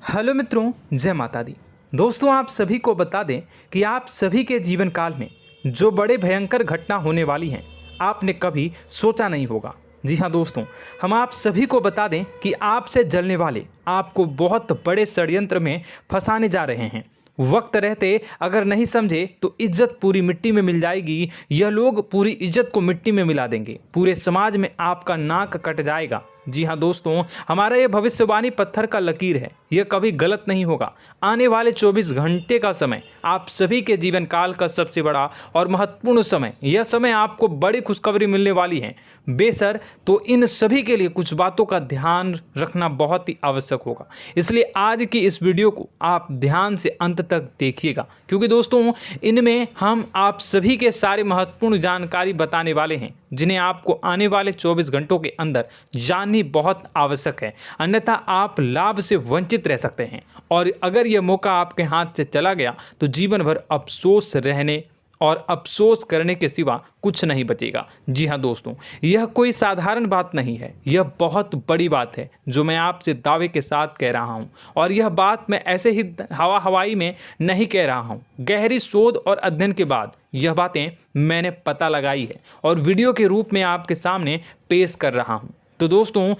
Hello मित्रों, जय माता दी। दोस्तों, आप सभी को बता दें कि आप सभी के जीवन काल में जो बड़े भयंकर घटना होने वाली हैं, आपने कभी सोचा नहीं होगा। जी हाँ दोस्तों, हम आप सभी को बता दें कि आपसे जलने वाले आपको बहुत बड़े षड्यंत्र में फंसाने जा रहे हैं। वक्त रहते अगर नहीं समझे तो इज्जत पूरी मिट्टी में मिल जाएगी। यह लोग पूरी इज्जत को मिट्टी में मिला देंगे। पूरे समाज में आपका नाक कट जाएगा। जी हाँ दोस्तों, हमारा ये भविष्यवाणी पत्थर का लकीर है, यह कभी गलत नहीं होगा। आने वाले 24 घंटे का समय आप सभी के जीवन काल का सबसे बड़ा और महत्वपूर्ण समय। यह समय आपको बड़ी खुशखबरी मिलने वाली है बेसर, तो इन सभी के लिए कुछ बातों का ध्यान रखना बहुत ही आवश्यक होगा। इसलिए आज की इस वीडियो को आप ध्यान से अंत तक देखिएगा, क्योंकि दोस्तों इनमें हम आप सभी के सारे महत्वपूर्ण जानकारी बताने वाले हैं, जिन्हें आपको आने वाले 24 घंटों के अंदर जाननी बहुत आवश्यक है। अन्यथा आप लाभ से वंचित रह सकते हैं, और अगर यह मौका आपके हाथ से चला गया तो जीवन भर अफसोस रहने और अफसोस करने के सिवा कुछ नहीं बचेगा। जी हाँ दोस्तों, यह कोई साधारण बात नहीं है, यह बहुत बड़ी बात है जो मैं आपसे दावे के साथ कह रहा हूँ। और यह बात मैं ऐसे ही हवाई में नहीं कह रहा हूँ। गहरी शोध और अध्ययन के बाद यह बातें मैंने पता लगाई है और वीडियो के रूप में आपके सामने पेश कर रहा हूँ। तो दोस्तों,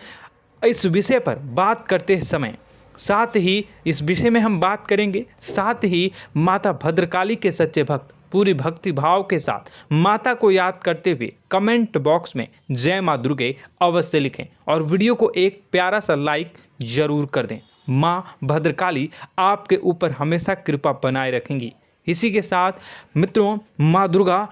इस विषय पर बात करते समय साथ ही इस विषय में हम बात करेंगे, साथ ही माता भद्रकाली के सच्चे भक्त पूरी भक्ति भाव के साथ माता को याद करते हुए कमेंट बॉक्स में जय माँ दुर्गे अवश्य लिखें और वीडियो को एक प्यारा सा लाइक जरूर कर दें। माँ भद्रकाली आपके ऊपर हमेशा कृपा बनाए रखेंगी। इसी के साथ मित्रों, माँ दुर्गा,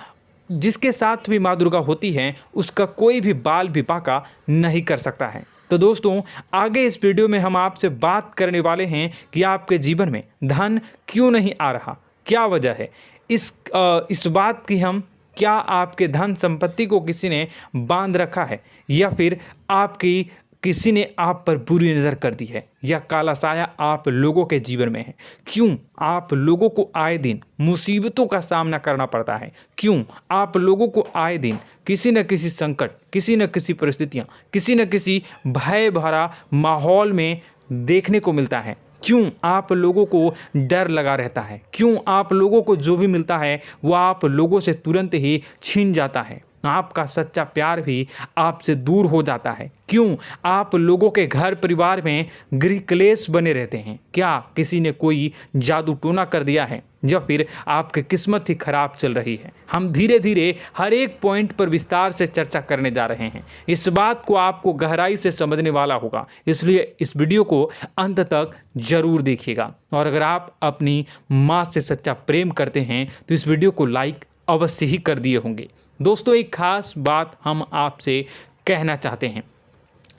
जिसके साथ भी माँ दुर्गा होती हैं, उसका कोई भी बाल भी बांका नहीं कर सकता है। तो दोस्तों, आगे इस वीडियो में हम आपसे बात करने वाले हैं कि आपके जीवन में धन क्यों नहीं आ रहा, क्या वजह है इस बात की। हम क्या आपके धन संपत्ति को किसी ने बांध रखा है, या फिर आपकी किसी ने आप पर बुरी नज़र कर दी है, या काला साया आप लोगों के जीवन में है। क्यों आप लोगों को आए दिन मुसीबतों का सामना करना पड़ता है, क्यों आप लोगों को आए दिन किसी न किसी संकट, किसी न किसी परिस्थितियाँ, किसी न किसी भय भरा माहौल में देखने को मिलता है, क्यों आप लोगों को डर लगा रहता है, क्यों आप लोगों को जो भी मिलता है वो आप लोगों से तुरंत ही छीन जाता है, आपका सच्चा प्यार भी आपसे दूर हो जाता है, क्यों आप लोगों के घर परिवार में गृह क्लेश बने रहते हैं। क्या किसी ने कोई जादू टोना कर दिया है, या फिर आपकी किस्मत ही खराब चल रही है। हम धीरे धीरे हर एक पॉइंट पर विस्तार से चर्चा करने जा रहे हैं। इस बात को आपको गहराई से समझने वाला होगा, इसलिए इस वीडियो को अंत तक जरूर देखिएगा। और अगर आप अपनी माँ से सच्चा प्रेम करते हैं तो इस वीडियो को लाइक अवश्य ही कर दिए होंगे। दोस्तों, एक खास बात हम आपसे कहना चाहते हैं।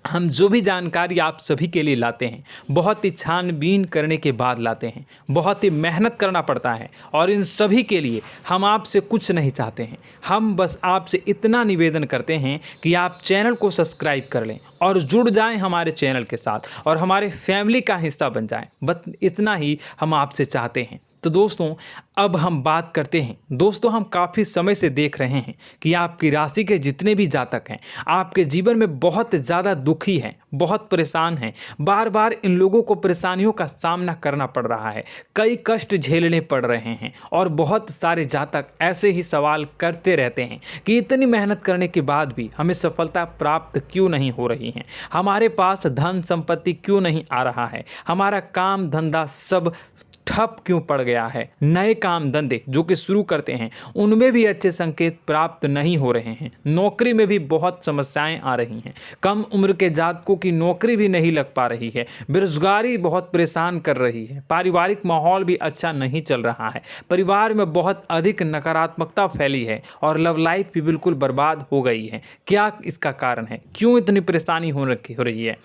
हम जो भी जानकारी आप सभी के लिए लाते हैं, बहुत ही छानबीन करने के बाद लाते हैं, बहुत ही मेहनत करना पड़ता है, और इन सभी के लिए हम आपसे कुछ नहीं चाहते हैं। हम बस आपसे इतना निवेदन करते हैं कि आप चैनल को सब्सक्राइब कर लें और जुड़ जाएं हमारे चैनल के साथ और हमारे फैमिली का हिस्सा बन जाएं। बस इतना ही हम आपसे चाहते हैं। तो दोस्तों, अब हम बात करते हैं। दोस्तों, हम काफ़ी समय से देख रहे हैं कि आपकी राशि के जितने भी जातक हैं, आपके जीवन में बहुत ज़्यादा दुखी हैं, बहुत परेशान हैं। बार बार इन लोगों को परेशानियों का सामना करना पड़ रहा है, कई कष्ट झेलने पड़ रहे हैं, और बहुत सारे जातक ऐसे ही सवाल करते रहते हैं कि इतनी मेहनत करने के बाद भी हमें सफलता प्राप्त क्यों नहीं हो रही है, हमारे पास धन संपत्ति क्यों नहीं आ रहा है, हमारा काम धंधा सब ठप क्यों पड़ गया है, नए काम धंधे जो कि शुरू करते हैं उनमें भी अच्छे संकेत प्राप्त नहीं हो रहे हैं, नौकरी में भी बहुत समस्याएं आ रही हैं, कम उम्र के जातकों की नौकरी भी नहीं लग पा रही है, बेरोजगारी बहुत परेशान कर रही है, पारिवारिक माहौल भी अच्छा नहीं चल रहा है, परिवार में बहुत अधिक नकारात्मकता फैली है, और लव लाइफ भी बिल्कुल बर्बाद हो गई है। क्या इसका कारण है, क्यों इतनी परेशानी हो रही है?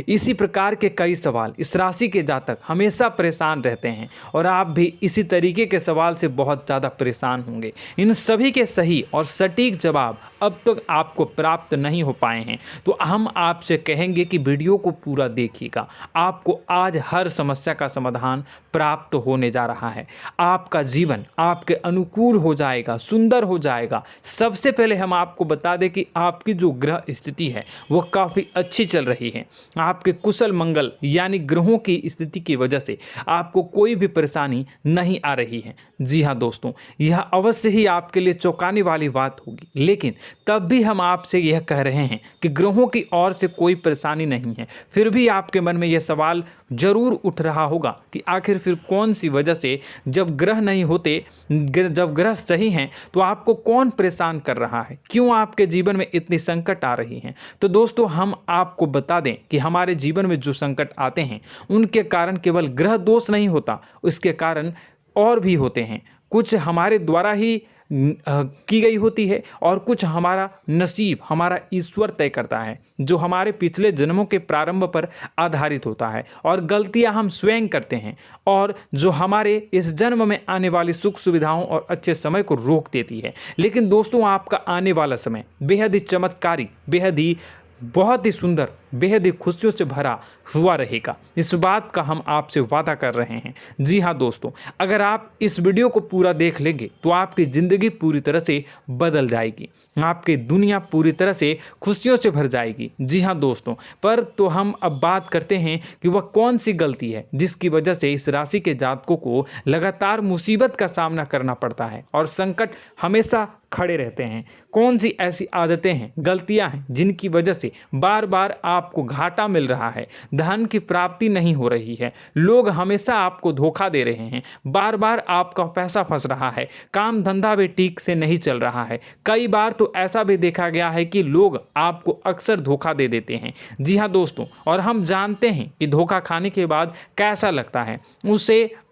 इसी प्रकार के कई सवाल इस राशि के जातक हमेशा परेशान रहते हैं, और आप भी इसी तरीके के सवाल से बहुत ज़्यादा परेशान होंगे। इन सभी के सही और सटीक जवाब अब तक आपको प्राप्त नहीं हो पाए हैं, तो हम आपसे कहेंगे कि वीडियो को पूरा देखिएगा। आपको आज हर समस्या का समाधान प्राप्त होने जा रहा है। आपका जीवन आपके अनुकूल हो जाएगा, सुंदर हो जाएगा। सबसे पहले हम आपको बता दें कि आपकी जो ग्रह स्थिति है वो काफ़ी अच्छी चल रही है। आपके कुशल मंगल यानी ग्रहों की स्थिति की वजह से आपको कोई भी परेशानी नहीं आ रही है। जी हाँ दोस्तों, यह अवश्य ही आपके लिए चौंकाने वाली बात होगी, लेकिन तब भी हम आपसे यह कह रहे हैं कि ग्रहों की ओर से कोई परेशानी नहीं है। फिर भी आपके मन में यह सवाल जरूर उठ रहा होगा कि आखिर फिर कौन सी वजह से, जब ग्रह नहीं होते, जब ग्रह सही हैं, तो आपको कौन परेशान कर रहा है, क्यों आपके जीवन में इतनी संकट आ रही हैं। तो दोस्तों, हम आपको बता दें कि हमारे जीवन में जो संकट आते हैं उनके कारण केवल ग्रह दोष नहीं होता, उसके कारण और भी होते हैं। कुछ हमारे द्वारा ही की गई होती है और कुछ हमारा नसीब, हमारा ईश्वर तय करता है, जो हमारे पिछले जन्मों के प्रारंभ पर आधारित होता है। और गलतियां हम स्वयं करते हैं और जो हमारे इस जन्म में आने वाली सुख सुविधाओं और अच्छे समय को रोक देती है। लेकिन दोस्तों, आपका आने वाला समय बेहद ही चमत्कारी, बेहद ही बहुत ही सुंदर, बेहद ही खुशियों से भरा हुआ रहेगा। इस बात का हम आपसे वादा कर रहे हैं। जी हाँ दोस्तों, अगर आप इस वीडियो को पूरा देख लेंगे तो आपकी ज़िंदगी पूरी तरह से बदल जाएगी, आपकी दुनिया पूरी तरह से खुशियों से भर जाएगी। जी हाँ दोस्तों, पर तो हम अब बात करते हैं कि वह कौन सी गलती है जिसकी वजह से इस राशि के जातकों को लगातार मुसीबत का सामना करना पड़ता है और संकट हमेशा खड़े रहते हैं। कौन सी ऐसी आदतें हैं, गलतियां हैं जिनकी वजह से बार बार आपको घाटा मिल रहा है, धन की प्राप्ति नहीं हो रही है, लोग हमेशा आपको धोखा दे रहे हैं, बार बार आपका पैसा फंस रहा है, काम धंधा भी ठीक से नहीं चल रहा है। कई बार तो ऐसा भी देखा गया है कि लोग आपको अक्सर धोखा दे देते हैं। जी हाँ दोस्तों, और हम जानते हैं कि धोखा खाने के बाद कैसा लगता है।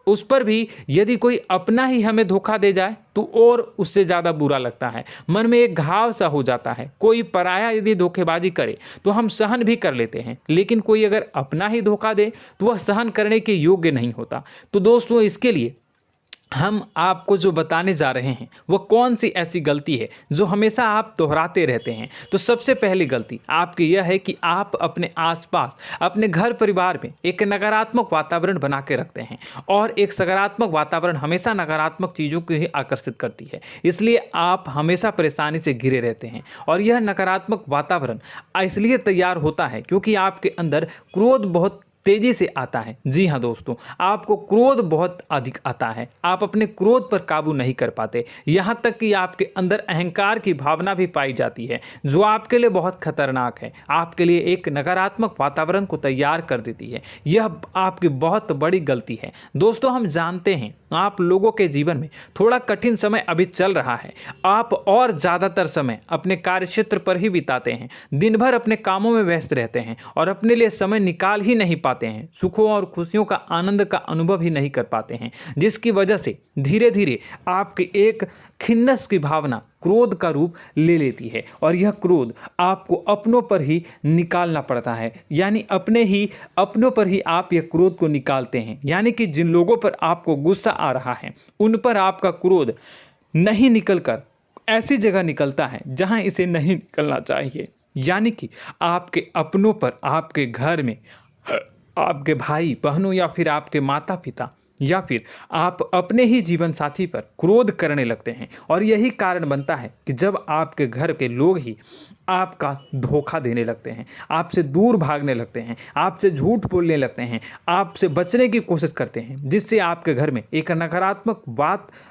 उस पर भी यदि कोई अपना ही हमें धोखा दे जाए तो और उससे ज़्यादा बुरा लगता है, मन में एक घाव सा हो जाता है। कोई पराया यदि धोखेबाजी करे तो हम सहन भी कर लेते हैं, लेकिन कोई अगर अपना ही धोखा दे तो वह सहन करने के योग्य नहीं होता। तो दोस्तों, इसके लिए हम आपको जो बताने जा रहे हैं वो कौन सी ऐसी गलती है जो हमेशा आप दोहराते रहते हैं। तो सबसे पहली गलती आपकी यह है कि आप अपने आसपास, अपने घर परिवार में एक नकारात्मक वातावरण बना के रखते हैं, और एक सकारात्मक वातावरण हमेशा नकारात्मक चीज़ों को ही आकर्षित करती है। इसलिए आप हमेशा परेशानी से घिरे रहते हैं, और यह नकारात्मक वातावरण इसलिए तैयार होता है क्योंकि आपके अंदर क्रोध बहुत तेजी से आता है। जी हाँ दोस्तों, आपको क्रोध बहुत अधिक आता है, आप अपने क्रोध पर काबू नहीं कर पाते, यहाँ तक कि आपके अंदर अहंकार की भावना भी पाई जाती है, जो आपके लिए बहुत खतरनाक है, आपके लिए एक नकारात्मक वातावरण को तैयार कर देती है। यह आपकी बहुत बड़ी गलती है। दोस्तों, हम जानते हैं आप लोगों के जीवन में थोड़ा कठिन समय अभी चल रहा है। आप और ज़्यादातर समय अपने कार्यक्षेत्र पर ही बिताते हैं, दिन भर अपने कामों में व्यस्त रहते हैं और अपने लिए समय निकाल ही नहीं पाते हैं, सुखों और खुशियों का आनंद का अनुभव ही नहीं कर पाते हैं, जिसकी वजह से धीरे धीरे आपकी एक खिन्नस की भावना क्रोध का रूप ले लेती है, और यह क्रोध आपको अपनों पर ही निकालना पड़ता है। यानी अपनों पर ही आप यह क्रोध को निकालते हैं। यानी कि जिन लोगों पर आपको गुस्सा आ रहा है उन पर आपका क्रोध नहीं निकलकर ऐसी जगह निकलता है जहां इसे नहीं निकलना चाहिए। यानी कि आपके अपनों पर, आपके घर में, आपके भाई बहनों या फिर आपके माता पिता या फिर आप अपने ही जीवन साथी पर क्रोध करने लगते हैं, और यही कारण बनता है कि जब आपके घर के लोग ही आपका धोखा देने लगते हैं, आपसे दूर भागने लगते हैं, आपसे झूठ बोलने लगते हैं, आपसे बचने की कोशिश करते हैं, जिससे आपके घर में एक नकारात्मक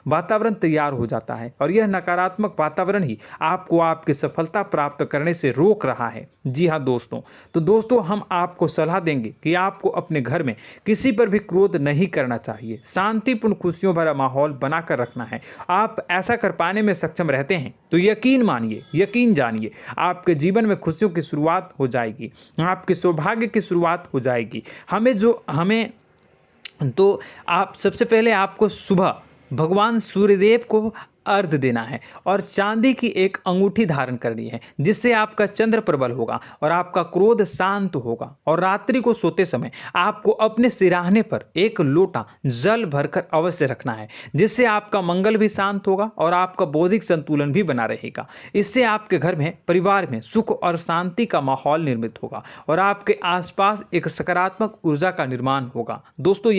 वातावरण तैयार हो जाता है, और यह नकारात्मक वातावरण ही आपको आपकी सफलता प्राप्त करने से रोक रहा है। जी हाँ दोस्तों, तो दोस्तों, हम आपको सलाह देंगे कि आपको अपने घर में किसी पर भी क्रोध नहीं करना चाहिए, शांतिपूर्ण खुशियों भरा माहौल बनाकर रखना है। आप ऐसा कर पाने में सक्षम रहते हैं तो यकीन मानिए, यकीन जानिए, आपके जीवन में खुशियों की शुरुआत हो जाएगी, आपके सौभाग्य की शुरुआत हो जाएगी। आप सबसे पहले आपको सुबह भगवान सूर्यदेव को अर्घ्य देना है और चांदी की एक अंगूठी धारण करनी है, जिससे आपका चंद्र प्रबल होगा और आपका क्रोध शांत होगा। और रात्रि को सोते समय आपको अपने सिरहाने पर एक लोटा जल भरकर अवश्य रखना है, जिससे आपका मंगल भी शांत होगा और आपका बौद्धिक संतुलन भी बना रहेगा। इससे आपके घर में, परिवार में सुख और शांति का माहौल निर्मित होगा और आपके आसपास एक सकारात्मक ऊर्जा का निर्माण होगा। दोस्तों,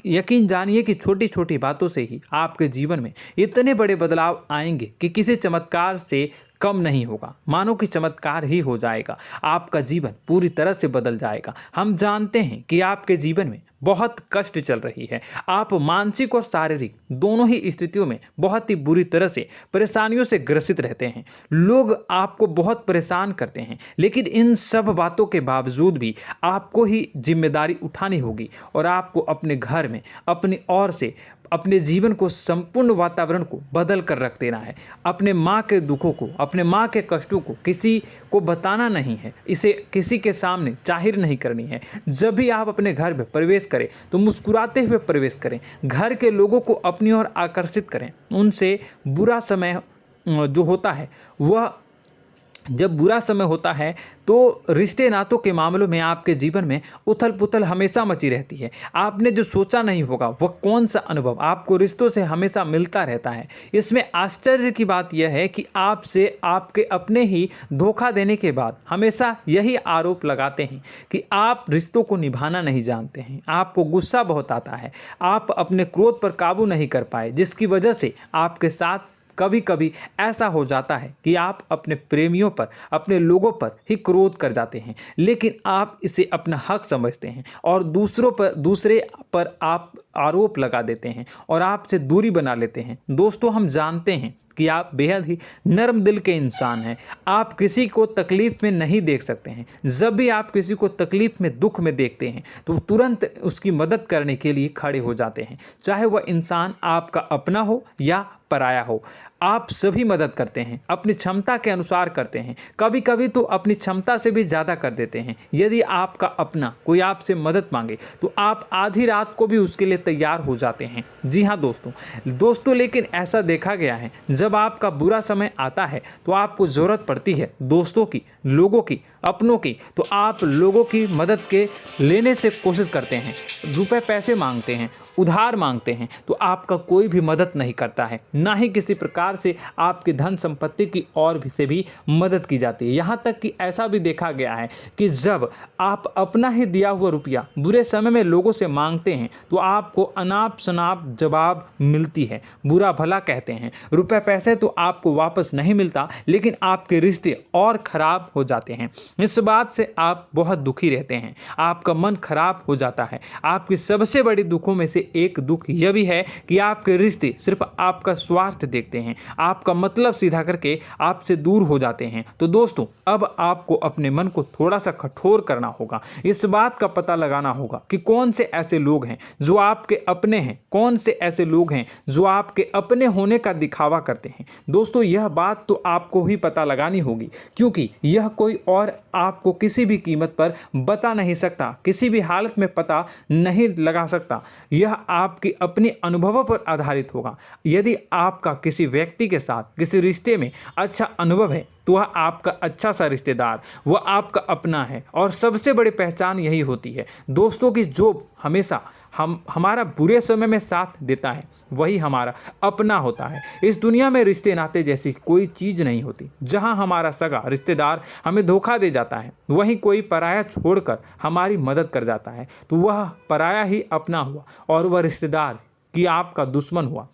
यकीन जानिए कि छोटी छोटी बातों से ही आपके जीवन में इतने बड़े बदलाव आएंगे कि किसी चमत्कार से कम नहीं होगा। मानो कि चमत्कार ही हो जाएगा, आपका जीवन पूरी तरह से बदल जाएगा। हम जानते हैं कि आपके जीवन में बहुत कष्ट चल रही है, आप मानसिक और शारीरिक दोनों ही स्थितियों में बहुत ही बुरी तरह से परेशानियों से ग्रसित रहते हैं। लोग आपको बहुत परेशान करते हैं, लेकिन इन सब बातों के बावजूद भी आपको ही जिम्मेदारी उठानी होगी और आपको अपने घर में अपनी ओर से अपने जीवन को, संपूर्ण वातावरण को बदल कर रख देना है। अपने माँ के दुखों को, अपने माँ के कष्टों को किसी को बताना नहीं है, इसे किसी के सामने जाहिर नहीं करनी है। जब भी आप अपने घर में प्रवेश करें तो मुस्कुराते हुए प्रवेश करें, घर के लोगों को अपनी ओर आकर्षित करें। उनसे बुरा समय जो होता है वह जब बुरा समय होता है तो रिश्ते नातों के मामलों में आपके जीवन में उथल पुथल हमेशा मची रहती है। आपने जो सोचा नहीं होगा वह कौन सा अनुभव आपको रिश्तों से हमेशा मिलता रहता है। इसमें आश्चर्य की बात यह है कि आपसे आपके अपने ही धोखा देने के बाद हमेशा यही आरोप लगाते हैं कि आप रिश्तों को निभाना नहीं जानते हैं, आपको गुस्सा बहुत आता है, आप अपने क्रोध पर काबू नहीं कर पाए, जिसकी वजह से आपके साथ कभी कभी ऐसा हो जाता है कि आप अपने प्रेमियों पर, अपने लोगों पर ही क्रोध कर जाते हैं, लेकिन आप इसे अपना हक समझते हैं और दूसरे पर आप आरोप लगा देते हैं और आपसे दूरी बना लेते हैं। दोस्तों, हम जानते हैं कि आप बेहद ही नर्म दिल के इंसान हैं। आप किसी को तकलीफ में नहीं देख सकते हैं। जब भी आप किसी को तकलीफ में, दुख में देखते हैं तो तुरंत उसकी मदद करने के लिए खड़े हो जाते हैं, चाहे वह इंसान आपका अपना हो या पराया हो। आप सभी मदद करते हैं, अपनी क्षमता के अनुसार करते हैं, कभी कभी तो अपनी क्षमता से भी ज़्यादा कर देते हैं। यदि आपका अपना कोई आपसे मदद मांगे तो आप आधी रात को भी उसके लिए तैयार हो जाते हैं। जी हाँ दोस्तों, लेकिन ऐसा देखा गया है, जब आपका बुरा समय आता है तो आपको ज़रूरत पड़ती है दोस्तों की, लोगों की, अपनों की, तो आप लोगों की मदद के लेने से कोशिश करते हैं, रुपए पैसे मांगते हैं, उधार मांगते हैं, तो आपका कोई भी मदद नहीं करता है, ना ही किसी प्रकार से आपकी धन संपत्ति की ओर से भी मदद की जाती है। यहाँ तक कि ऐसा भी देखा गया है कि जब आप अपना ही दिया हुआ रुपया बुरे समय में लोगों से मांगते हैं तो आपको अनाप शनाप जवाब मिलती है, बुरा भला कहते हैं। रुपए पैसे तो आपको वापस नहीं मिलता, लेकिन आपके रिश्ते और खराब हो जाते हैं। इस बात से आप बहुत दुखी रहते हैं, आपका मन खराब हो जाता है। आपकी सबसे बड़ी दुखों में से एक दुख यह भी है कि आपके रिश्ते सिर्फ आपका स्वार्थ देखते हैं, आपका मतलब सीधा करके आपसे दूर हो जाते हैं। तो दोस्तों, अब आपको अपने मन को थोड़ा सा कठोर करना होगा, इस बात का पता लगाना होगा कि कौन से ऐसे लोग हैं जो आपके अपने हैं, कौन से ऐसे लोग हैं जो आपके अपने होने का दिखावा करते हैं। दोस्तों, यह बात तो आपको ही पता लगानी होगी, क्योंकि यह कोई और आपको किसी भी कीमत पर बता नहीं सकता, किसी भी हालत में पता नहीं लगा सकता। यह आपकी अपने अनुभवों पर आधारित होगा। यदि आपका किसी व्यक्ति के साथ किसी रिश्ते में अच्छा अनुभव है तो वह आपका अच्छा सा रिश्तेदार, वह आपका अपना है। और सबसे बड़ी पहचान यही होती है दोस्तों की जो हमेशा हमारा बुरे समय में साथ देता है वही हमारा अपना होता है। इस दुनिया में रिश्ते नाते जैसी कोई चीज़ नहीं होती। जहां हमारा सगा रिश्तेदार हमें धोखा दे जाता है, वहीं कोई पराया छोड़कर हमारी मदद कर जाता है, तो वह पराया ही अपना हुआ और वह रिश्तेदार की आपका दुश्मन हुआ।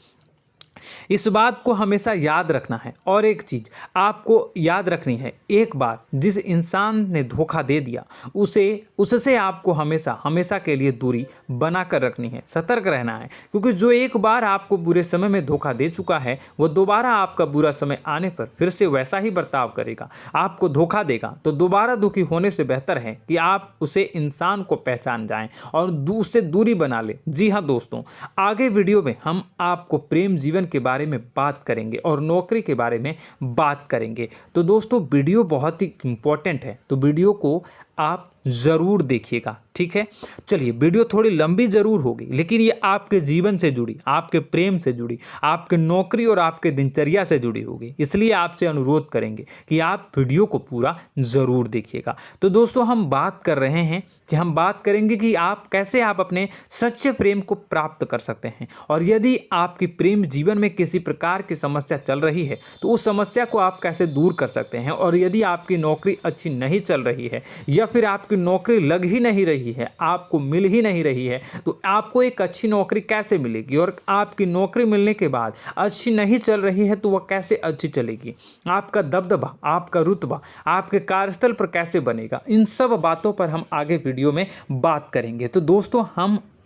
इस बात को हमेशा याद रखना है। और एक चीज़ आपको याद रखनी है, एक बार जिस इंसान ने धोखा दे दिया उससे आपको हमेशा के लिए दूरी बना कर रखनी है, सतर्क रहना है। क्योंकि जो एक बार आपको बुरे समय में धोखा दे चुका है वो दोबारा आपका बुरा समय आने पर फिर से वैसा ही बर्ताव करेगा, आपको धोखा देगा। तो दोबारा दुखी होने से बेहतर है कि आप उसे इंसान को पहचान जाएं और उससे दूरी बना लें। जी हाँ दोस्तों, आगे वीडियो में हम आपको प्रेम जीवन के बारे में बात करेंगे और नौकरी के बारे में बात करेंगे। तो दोस्तों, वीडियो बहुत ही इम्पोर्टेंट है, तो वीडियो को आप ज़रूर देखिएगा, ठीक है। चलिए, वीडियो थोड़ी लंबी ज़रूर होगी, लेकिन ये आपके जीवन से जुड़ी, आपके प्रेम से जुड़ी, आपके नौकरी और आपके दिनचर्या से जुड़ी होगी, इसलिए आपसे अनुरोध करेंगे कि आप वीडियो को पूरा ज़रूर देखिएगा। तो दोस्तों, हम बात कर रहे हैं कि हम बात करेंगे कि आप कैसे आप अपने सच्चे प्रेम को प्राप्त कर सकते हैं, और यदि आपकी प्रेम जीवन में किसी प्रकार की समस्या चल रही है तो उस समस्या को आप कैसे दूर कर सकते हैं, और यदि आपकी नौकरी अच्छी नहीं चल रही है या फिर आपकी नौकरी लग ही नहीं रही है, आपको मिल ही नहीं रही है, तो आपको एक अच्छी नौकरी कैसे मिलेगी, और आपकी नौकरी मिलने के बाद अच्छी नहीं चल रही है तो वह कैसे अच्छी चलेगी, आपका दबदबा, आपका रुतबा आपके कार्यस्थल पर कैसे बनेगा, इन सब बातों पर हम आगे वीडियो में बात करेंगे। तो दोस्तों,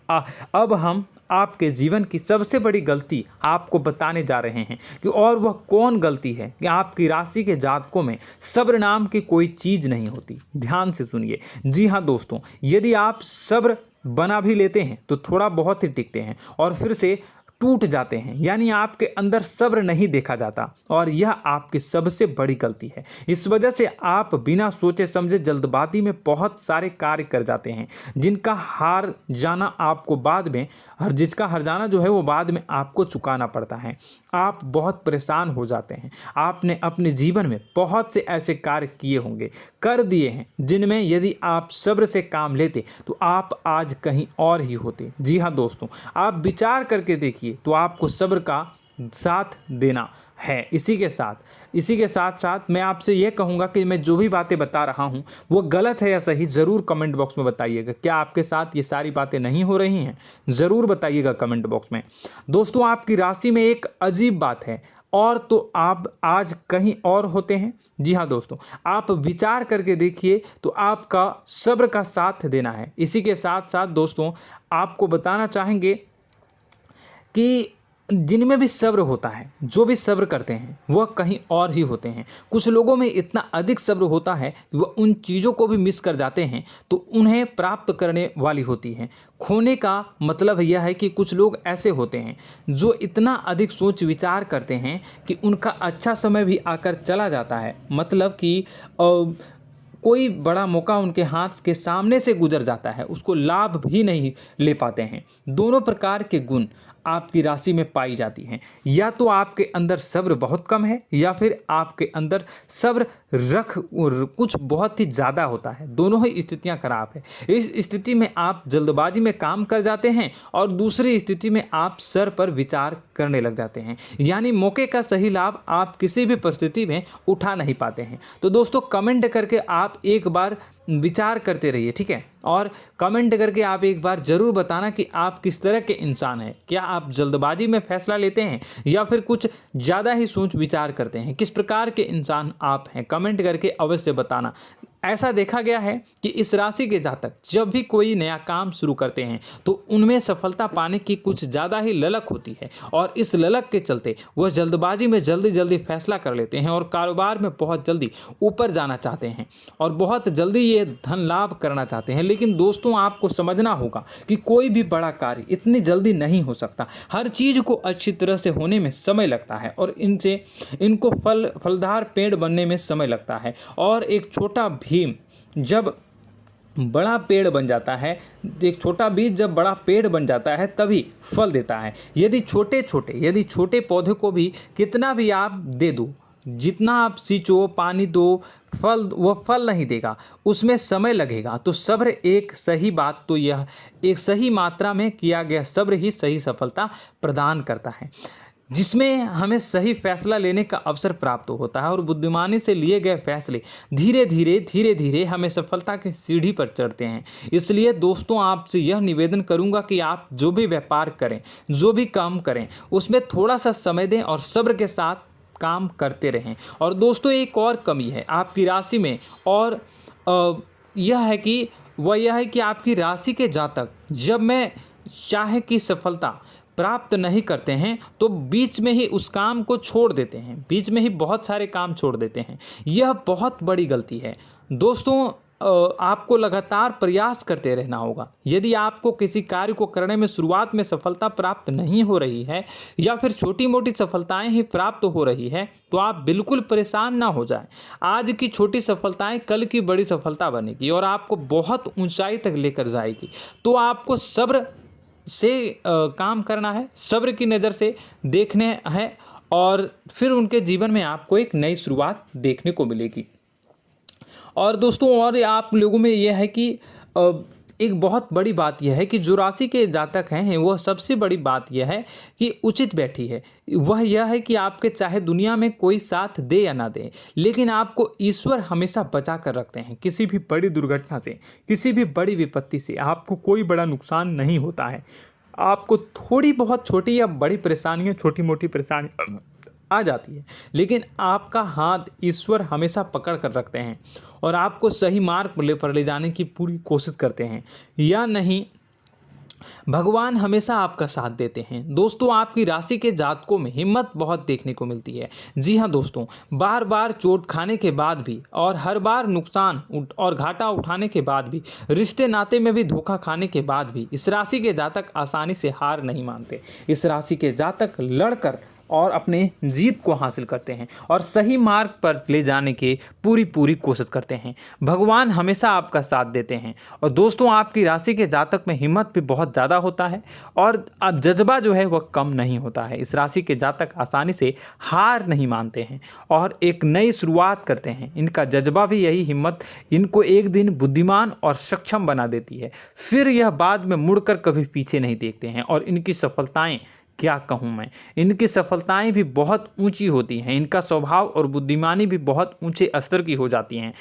अब हम आपके जीवन की सबसे बड़ी गलती आपको बताने जा रहे हैं कि और वह कौन गलती है कि आपकी राशि के जातकों में सब्र नाम की कोई चीज़ नहीं होती। ध्यान से सुनिए। जी हाँ दोस्तों, यदि आप सब्र बना भी लेते हैं तो थोड़ा बहुत ही टिकते हैं और फिर से टूट जाते हैं, यानी आपके अंदर सब्र नहीं देखा जाता, और यह आपकी सबसे बड़ी गलती है। इस वजह से आप बिना सोचे समझे जल्दबाजी में बहुत सारे कार्य कर जाते हैं, जिसका हार जाना जो है वो बाद में आपको चुकाना पड़ता है। आप बहुत परेशान हो जाते हैं। आपने अपने जीवन में बहुत से ऐसे कार्य किए होंगे, कर दिए हैं, जिनमें यदि आप सब्र से काम लेते तो आप आज कहीं और ही होते। जी हाँ दोस्तों, आप विचार करके देखिए तो आपको सब्र का साथ देना है। इसी के साथ साथ मैं आपसे यह कहूँगा कि मैं जो भी बातें बता रहा हूँ वो गलत है या सही, ज़रूर कमेंट बॉक्स में बताइएगा। क्या आपके साथ ये सारी बातें नहीं हो रही हैं? ज़रूर बताइएगा कमेंट बॉक्स में। दोस्तों, आपकी राशि में एक अजीब बात है, और तो आप आज कहीं और होते हैं। जी हाँ दोस्तों, आप विचार करके देखिए तो आपका सब्र का साथ देना है। इसी के साथ साथ दोस्तों, आपको बताना चाहेंगे कि जिनमें भी सब्र होता है, जो भी सब्र करते हैं वह कहीं और ही होते हैं। कुछ लोगों में इतना अधिक सब्र होता है कि वह उन चीज़ों को भी मिस कर जाते हैं तो उन्हें प्राप्त करने वाली होती हैं। खोने का मतलब यह है कि कुछ लोग ऐसे होते हैं जो इतना अधिक सोच विचार करते हैं कि उनका अच्छा समय भी आकर चला जाता है, मतलब कि कोई बड़ा मौका उनके हाथ के सामने से गुजर जाता है, उसको लाभ भी नहीं ले पाते हैं। दोनों प्रकार के गुण आपकी राशि में पाई जाती हैं। या तो आपके अंदर सब्र बहुत कम है या फिर आपके अंदर सब्र कुछ बहुत ही ज़्यादा होता है। दोनों ही स्थितियां खराब है। इस स्थिति में आप जल्दबाजी में काम कर जाते हैं और दूसरी स्थिति में आप सर पर विचार करने लग जाते हैं, यानी मौके का सही लाभ आप किसी भी परिस्थिति में उठा नहीं पाते हैं। तो दोस्तों, कमेंट करके आप एक बार विचार करते रहिए, ठीक है, और कमेंट करके आप एक बार ज़रूर बताना कि आप किस तरह के इंसान हैं। क्या आप जल्दबाजी में फैसला लेते हैं या फिर कुछ ज़्यादा ही सोच विचार करते हैं? किस प्रकार के इंसान आप हैं, कमेंट करके अवश्य बताना। ऐसा देखा गया है कि इस राशि के जातक जब भी कोई नया काम शुरू करते हैं तो उनमें सफलता पाने की कुछ ज़्यादा ही ललक होती है, और इस ललक के चलते वह जल्दबाजी में जल्दी फैसला कर लेते हैं और कारोबार में बहुत जल्दी ऊपर जाना चाहते हैं और बहुत जल्दी ये धन लाभ करना चाहते हैं। लेकिन दोस्तों, आपको समझना होगा कि कोई भी बड़ा कार्य इतनी जल्दी नहीं हो सकता। हर चीज़ को अच्छी तरह से होने में समय लगता है और इनको फलदार पेड़ बनने में समय लगता है। और एक छोटा भीम जब बड़ा पेड़ बन जाता है, एक छोटा बीज जब बड़ा पेड़ बन जाता है तभी फल देता है। यदि छोटे पौधे को भी कितना भी आप दे दो, जितना आप सींचो, पानी दो, वह फल नहीं देगा, उसमें समय लगेगा। तो सब्र एक सही बात, तो यह एक सही मात्रा में किया गया सब्र ही सही सफलता प्रदान करता है, जिसमें हमें सही फैसला लेने का अवसर प्राप्त होता है और बुद्धिमानी से लिए गए फैसले धीरे धीरे हमें सफलता की सीढ़ी पर चढ़ते हैं। इसलिए दोस्तों, आपसे यह निवेदन करूंगा कि आप जो भी व्यापार करें, जो भी काम करें, उसमें थोड़ा सा समय दें और सब्र के साथ काम करते रहें। और दोस्तों, एक और कमी है आपकी राशि में, और यह है कि आपकी राशि के जातक जब में चाहे कि सफलता प्राप्त नहीं करते हैं तो बीच में ही उस काम को छोड़ देते हैं, बीच में ही बहुत सारे काम छोड़ देते हैं। यह बहुत बड़ी गलती है दोस्तों। आपको लगातार प्रयास करते रहना होगा। यदि आपको किसी कार्य को करने में शुरुआत में सफलता प्राप्त नहीं हो रही है या फिर छोटी मोटी सफलताएं ही प्राप्त हो रही है तो आप बिल्कुल परेशान ना हो जाएं। आज की छोटी सफलताएं कल की बड़ी सफलता बनेगी और आपको बहुत ऊंचाई तक लेकर जाएगी। तो आपको सब्र से काम करना है, सब्र की नज़र से देखने हैं और फिर उनके जीवन में आपको एक नई शुरुआत देखने को मिलेगी। और दोस्तों और आप लोगों में यह है कि एक बहुत बड़ी बात यह है कि जो राशि के जातक हैं वह सबसे बड़ी बात यह है कि उचित बैठी है। वह यह है कि आपके चाहे दुनिया में कोई साथ दे या ना दे, लेकिन आपको ईश्वर हमेशा बचा कर रखते हैं। किसी भी बड़ी दुर्घटना से, किसी भी बड़ी विपत्ति से आपको कोई बड़ा नुकसान नहीं होता है। आपको थोड़ी बहुत छोटी या बड़ी परेशानियाँ, छोटी मोटी परेशानी आ जाती है, लेकिन आपका हाथ ईश्वर हमेशा पकड़ कर रखते हैं और आपको सही मार्ग पर ले जाने की पूरी कोशिश करते हैं। या नहीं, भगवान हमेशा आपका साथ देते हैं। दोस्तों आपकी राशि के जातकों में हिम्मत बहुत देखने को मिलती है। जी हाँ दोस्तों, बार बार चोट खाने के बाद भी और हर बार नुकसान और घाटा उठाने के बाद भी, रिश्ते नाते में भी धोखा खाने के बाद भी इस राशि के जातक आसानी से हार नहीं मानते। इस राशि के जातक लड़कर और अपने जीत को हासिल करते हैं और सही मार्ग पर ले जाने की पूरी कोशिश करते हैं। भगवान हमेशा आपका साथ देते हैं। और दोस्तों आपकी राशि के जातक में हिम्मत भी बहुत ज़्यादा होता है और अब जज्बा जो है वह कम नहीं होता है। इस राशि के जातक आसानी से हार नहीं मानते हैं और एक नई शुरुआत करते हैं। इनका जज्बा भी, यही हिम्मत इनको एक दिन बुद्धिमान और सक्षम बना देती है। फिर यह बाद में मुड़कर कभी पीछे नहीं देखते हैं और इनकी सफलताएं, क्या कहूँ मैं, इनकी सफलताएं भी बहुत ऊंची होती हैं। इनका स्वभाव और बुद्धिमानी भी बहुत ऊंचे स्तर की हो जाती हैं।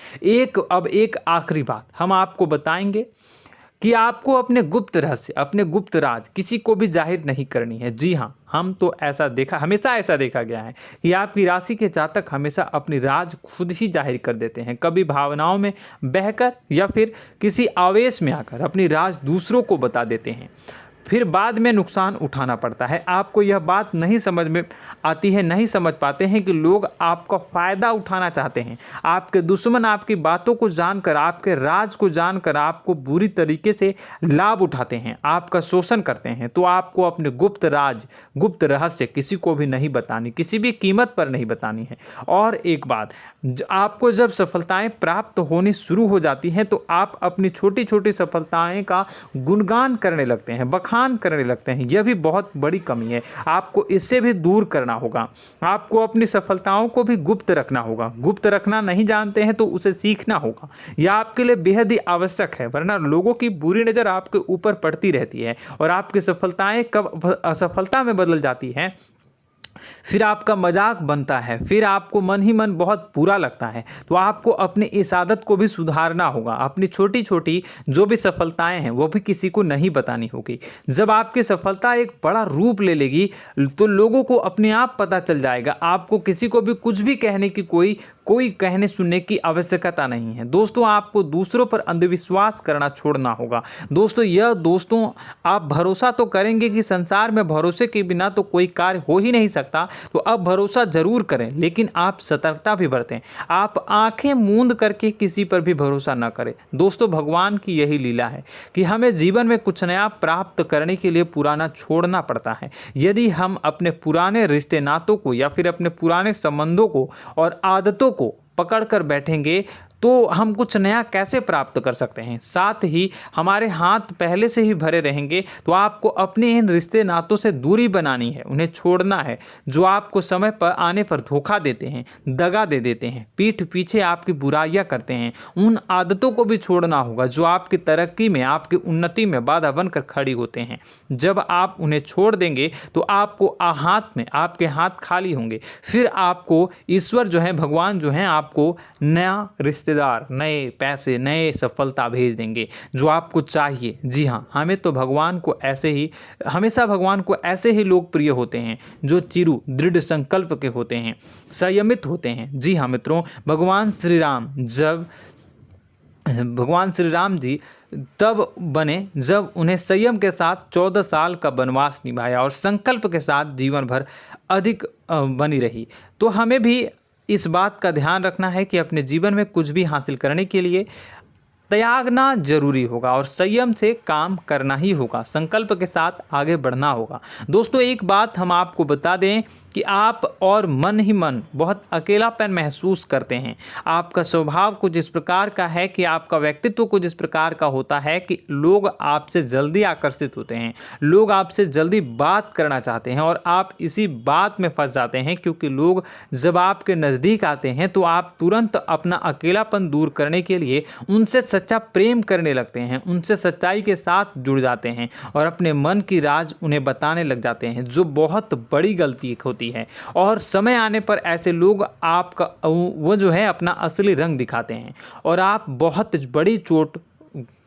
अब एक आखिरी बात हम आपको बताएंगे कि आपको अपने गुप्त रहस्य, अपने गुप्त राज किसी को भी जाहिर नहीं करनी है। जी हाँ, हम तो हमेशा ऐसा देखा गया है कि आपकी राशि के जातक हमेशा अपनी राज खुद ही जाहिर कर देते हैं। कभी भावनाओं में बहकर या फिर किसी आवेश में आकर अपनी राज दूसरों को बता देते हैं, फिर बाद में नुकसान उठाना पड़ता है। आपको यह बात नहीं समझ में आती है, नहीं समझ पाते हैं कि लोग आपका फ़ायदा उठाना चाहते हैं। आपके दुश्मन आपकी बातों को जानकर, आपके राज को जानकर आपको बुरी तरीके से लाभ उठाते हैं, आपका शोषण करते हैं। तो आपको अपने गुप्त राज, गुप्त रहस्य किसी को भी नहीं बतानी, किसी भी कीमत पर नहीं बतानी है। और एक बात, आपको जब सफलताएं प्राप्त होनी शुरू हो जाती हैं तो आप अपनी छोटी छोटी सफलताएं का गुणगान करने लगते हैं, बखान करने लगते हैं। यह भी बहुत बड़ी कमी है, आपको इससे भी दूर करना होगा। आपको अपनी सफलताओं को भी गुप्त रखना होगा। गुप्त रखना नहीं जानते हैं तो उसे सीखना होगा। यह आपके लिए बेहद ही आवश्यक है, वरना लोगों की बुरी नज़र आपके ऊपर पड़ती रहती है और आपकी सफलताएं कब असफलता में बदल जाती हैं, फिर आपका मजाक बनता है, फिर आपको मन ही मन बहुत बुरा लगता है। तो आपको अपनी इस आदत को भी सुधारना होगा। अपनी छोटी छोटी जो भी सफलताएं हैं वो भी किसी को नहीं बतानी होगी। जब आपकी सफलता एक बड़ा रूप ले लेगी तो लोगों को अपने आप पता चल जाएगा। आपको किसी को भी कुछ भी कहने की कोई कहने सुनने की आवश्यकता नहीं है। दोस्तों आपको दूसरों पर अंधविश्वास करना छोड़ना होगा। दोस्तों आप भरोसा तो करेंगे कि संसार में भरोसे के बिना तो कोई कार्य हो ही नहीं सकता, तो अब भरोसा जरूर करें, लेकिन आप सतर्कता भी बरतें। आप आंखें मूंद करके किसी पर भी भरोसा न करें। दोस्तों भगवान की यही लीला है कि हमें जीवन में कुछ नया प्राप्त करने के लिए पुराना छोड़ना पड़ता है। यदि हम अपने पुराने रिश्ते नातों को या फिर अपने पुराने संबंधों को और आदतों को पकड़ कर बैठेंगे तो हम कुछ नया कैसे प्राप्त कर सकते हैं। साथ ही हमारे हाथ पहले से ही भरे रहेंगे। तो आपको अपने इन रिश्ते नातों से दूरी बनानी है, उन्हें छोड़ना है जो आपको समय पर आने पर धोखा देते हैं, दगा दे देते हैं, पीठ पीछे आपकी बुराइयां करते हैं। उन आदतों को भी छोड़ना होगा जो आपकी तरक्की में, आपकी उन्नति में बाधा बनकर खड़ी होते हैं। जब आप उन्हें छोड़ देंगे तो आपके हाथ खाली होंगे। फिर आपको ईश्वर जो है, भगवान जो है, आपको नया रिश्तेदार, नए पैसे, नए सफलता भेज देंगे जो आपको चाहिए। जी हाँ, हमेशा भगवान को ऐसे ही लोग प्रिय होते हैं जो चिरु दृढ़ संकल्प के होते हैं, संयमित होते हैं। जी हाँ मित्रों, भगवान श्री राम जी तब बने जब उन्हें संयम के साथ 14 साल का वनवास निभाया और संकल्प के साथ जीवन भर अधिक बनी रही। तो हमें भी इस बात का ध्यान रखना है कि अपने जीवन में कुछ भी हासिल करने के लिए त्यागना जरूरी होगा और संयम से काम करना ही होगा, संकल्प के साथ आगे बढ़ना होगा। दोस्तों एक बात हम आपको बता दें कि आप और मन ही मन बहुत अकेलापन महसूस करते हैं। आपका स्वभाव कुछ इस प्रकार का है कि आपका व्यक्तित्व कुछ इस प्रकार का होता है कि लोग आपसे जल्दी आकर्षित होते हैं, लोग आपसे जल्दी बात करना चाहते हैं और आप इसी बात में फंस जाते हैं, क्योंकि लोग जब आपके नज़दीक आते हैं तो आप तुरंत अपना अकेलापन दूर करने के लिए उनसे सच्चा प्रेम करने लगते हैं, उनसे सच्चाई के साथ जुड़ जाते हैं और अपने मन की राज उन्हें बताने लग जाते हैं, जो बहुत बड़ी गलती होती है। और समय आने पर ऐसे लोग आपका वो जो है अपना असली रंग दिखाते हैं और आप बहुत बड़ी चोट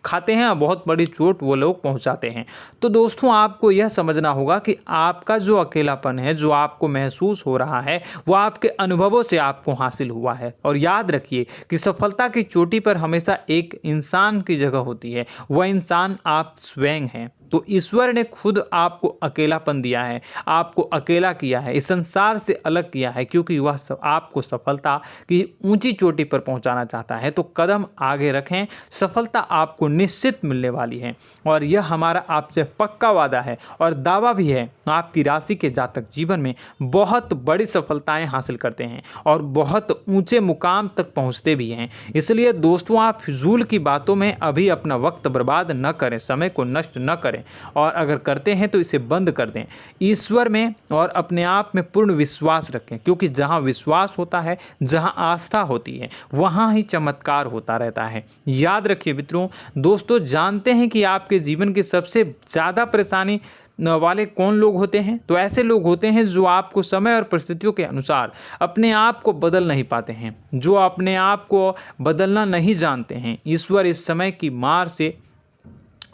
खाते हैं, बहुत बड़ी चोट वो लोग पहुंचाते हैं। तो दोस्तों आपको यह समझना होगा कि आपका जो अकेलापन है, जो आपको महसूस हो रहा है, वो आपके अनुभवों से आपको हासिल हुआ है। और याद रखिए कि सफलता की चोटी पर हमेशा एक इंसान की जगह होती है, वह इंसान आप स्वयं हैं। तो ईश्वर ने खुद आपको अकेलापन दिया है, आपको अकेला किया है, इस संसार से अलग किया है, क्योंकि वह आपको सफलता की ऊंची चोटी पर पहुंचाना चाहता है। तो कदम आगे रखें, सफलता आपको निश्चित मिलने वाली है और यह हमारा आपसे पक्का वादा है और दावा भी है। आपकी राशि के जातक जीवन में बहुत बड़ी सफलताएं हासिल करते हैं और बहुत ऊंचे मुकाम तक पहुंचते भी हैं। इसलिए दोस्तों आप फिजूल की बातों में अभी अपना वक्त बर्बाद न करें, समय को नष्ट न करें और अगर करते हैं तो इसे बंद कर दें। ईश्वर में और अपने आप में पूर्ण विश्वास रखें, क्योंकि जहां विश्वास होता है, जहां आस्था होती है, वहां ही चमत्कार होता रहता है। याद रखिए मित्रों, दोस्तों जानते हैं कि आपके जीवन की सबसे ज़्यादा परेशानी वाले कौन लोग होते हैं? तो ऐसे लोग होते हैं जो आपको समय और परिस्थितियों के अनुसार अपने आप को बदल नहीं पाते हैं, जो अपने आप को बदलना नहीं जानते हैं। ईश्वर इस समय की मार से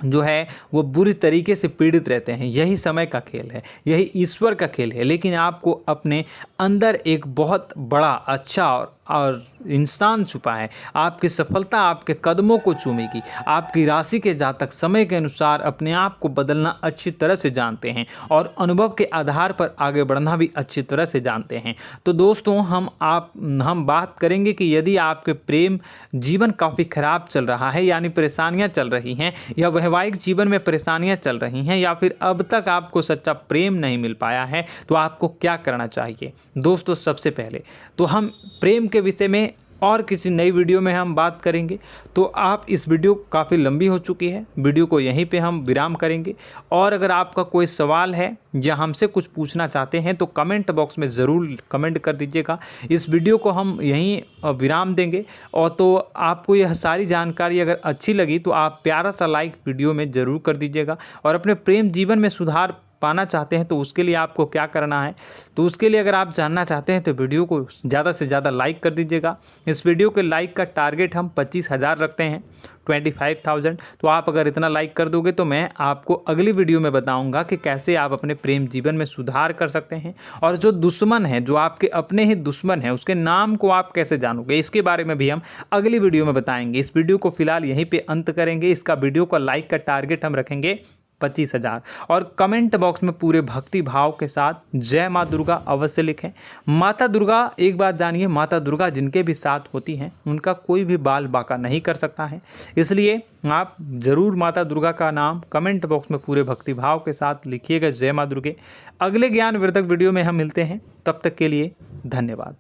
जो है वो बुरी तरीके से पीड़ित रहते हैं। यही समय का खेल है, यही ईश्वर का खेल है। लेकिन आपको अपने अंदर एक बहुत बड़ा अच्छा और इंसान छुपा है। आपकी सफलता आपके कदमों को चूमेगी। आपकी राशि के जातक समय के अनुसार अपने आप को बदलना अच्छी तरह से जानते हैं और अनुभव के आधार पर आगे बढ़ना भी अच्छी तरह से जानते हैं। तो दोस्तों हम बात करेंगे कि यदि आपके प्रेम जीवन काफ़ी खराब चल रहा है, यानी परेशानियां चल रही हैं, या वैवाहिक जीवन में परेशानियां चल रही हैं, या फिर अब तक आपको सच्चा प्रेम नहीं मिल पाया है, तो आपको क्या करना चाहिए। दोस्तों सबसे पहले तो हम प्रेम के विषय में और किसी नई वीडियो में हम बात करेंगे। तो आप इस वीडियो काफ़ी लंबी हो चुकी है, वीडियो को यहीं पे हम विराम करेंगे। और अगर आपका कोई सवाल है या हमसे कुछ पूछना चाहते हैं तो कमेंट बॉक्स में ज़रूर कमेंट कर दीजिएगा। इस वीडियो को हम यहीं विराम देंगे। और तो आपको यह सारी जानकारी अगर अच्छी लगी तो आप प्यारा सा लाइक वीडियो में ज़रूर कर दीजिएगा। और अपने प्रेम जीवन में सुधार पाना चाहते हैं तो उसके लिए आपको क्या करना है, तो उसके लिए अगर आप जानना चाहते हैं तो वीडियो को ज़्यादा से ज़्यादा लाइक कर दीजिएगा। इस वीडियो के लाइक का टारगेट हम 25,000 रखते हैं, 25,000। तो आप अगर इतना लाइक कर दोगे तो मैं आपको अगली वीडियो में बताऊंगा कि कैसे आप अपने प्रेम जीवन में सुधार कर सकते हैं। और जो दुश्मन है, जो आपके अपने ही दुश्मन है, उसके नाम को आप कैसे जानोगे, इसके बारे में भी हम अगली वीडियो में बताएंगे। इस वीडियो को फिलहाल यहीं पर अंत करेंगे। इसका वीडियो का लाइक का टारगेट हम रखेंगे 25,000। और कमेंट बॉक्स में पूरे भक्ति भाव के साथ जय माँ दुर्गा अवश्य लिखें। माता दुर्गा, एक बात जानिए, माता दुर्गा जिनके भी साथ होती हैं उनका कोई भी बाल बांका नहीं कर सकता है। इसलिए आप ज़रूर माता दुर्गा का नाम कमेंट बॉक्स में पूरे भक्ति भाव के साथ लिखिएगा, जय माँ दुर्गे। अगले ज्ञानवर्धक वीडियो में हम मिलते हैं, तब तक के लिए धन्यवाद।